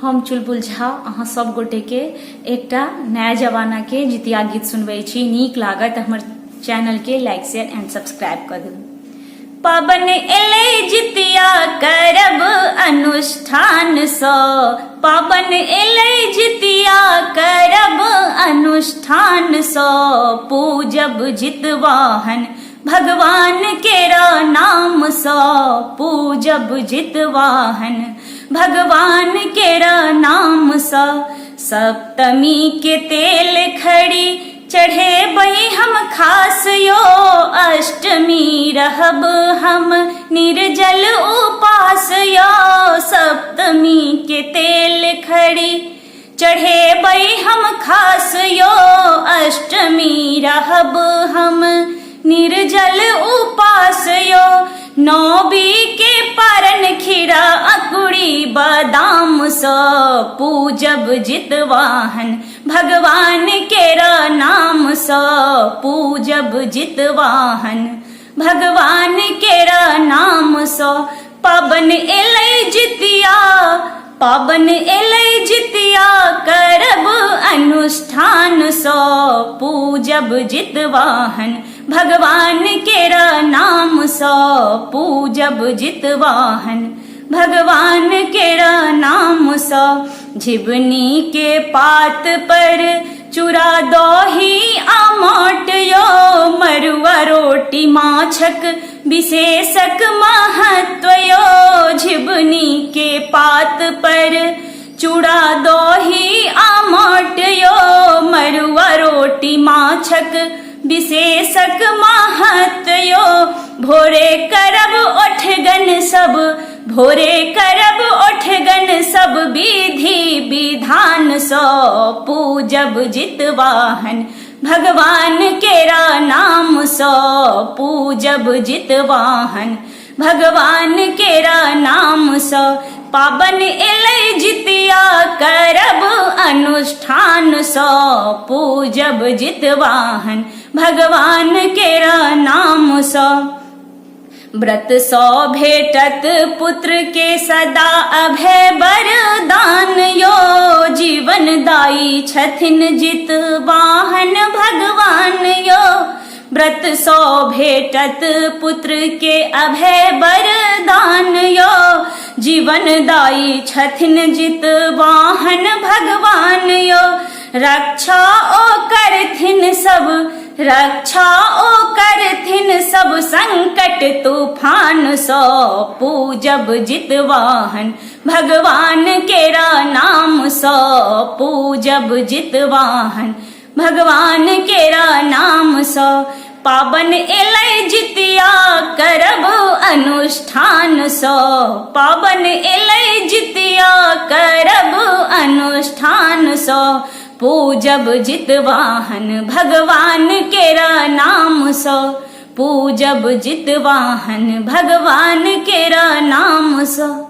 हम चुलबुल झा अहाँ सब गोटे के एकटा नया जमाना के जितिया गीत सुनबै छी। नीक लागत हमर चैनल के लाइक शेयर एंड सब्सक्राइब कर देबू। पाबन एलै जितिया करब अनुष्ठान सँ, पाबन एलै जितिया करब अनुष्ठान सँ, पूजब जितवाहन भगवान केरा नाम सँ, पूजब जितवाहन भगवान केरा नाम सँ। सप्तमी के तेल खड़ी चढ़ेबै हम खास यो, अष्टमी रहब हम निर्जल उपास यो। सप्तमी के तेल खड़ी चढ़ेबै हम खास यो, अष्टमी रहब हम निर्जल उपास यो। नौबी के पारन खीरा अकुड़ी बादाम सँ, पूजब जितवाहन भगवान केरा नाम सँ, पूजब जितवाहन भगवान केरा नाम सँ। पाबन एलै जितिया, पाबन एलै जितिया करब अनुष्ठान सँ, पूजब जितवाहन भगवान केरा नाम सँ, पूजब जितवाहन भगवान केरा नाम सँ। झिबनी के पात पर चूड़ा दही आमट यो, मरुआ रोटी माछक विशेषक महत्व यो। झिबनी के पात पर चूड़ा दही आमट यो, मरुआ रोटी माछक विशेषक महत्व यो। भोरे करब ओठगन सब, भोरे करब ओठगन सब विधि विधान सँ, पूजब जितवाहन भगवान केरा नाम सँ, पूजब जितवाहन भगवान केरा नाम सँ। पाबन एलै जितिया करब अनुष्ठान सँ, पूजब जितवाहन भगवान केरा नाम सँ। व्रत सँ भेटत पुत्र के सदा अभय वरदान यो, जीवन दायी छथिन जितवाहन भगवान यो। व्रत सँ भेटत पुत्र के अभय वरदान यो, जीवन दायी छथिन जितवाहन भगवान यो। रक्षा ओ करथिन सब, रक्षा ओ करथिन सब संकट तूफान सँ, पूजब जितवाहन भगवान केरा नाम सँ, पूजब जितवाहन भगवान केरा नाम सँ। पाबन एलै जितिया करब अनुष्ठान सँ, पाबन एलै जितिया करब अनुष्ठान सँ, पूजब जितवाहन भगवान केरा नाम सँ, पूजब जितवाहन भगवान केरा नाम सँ।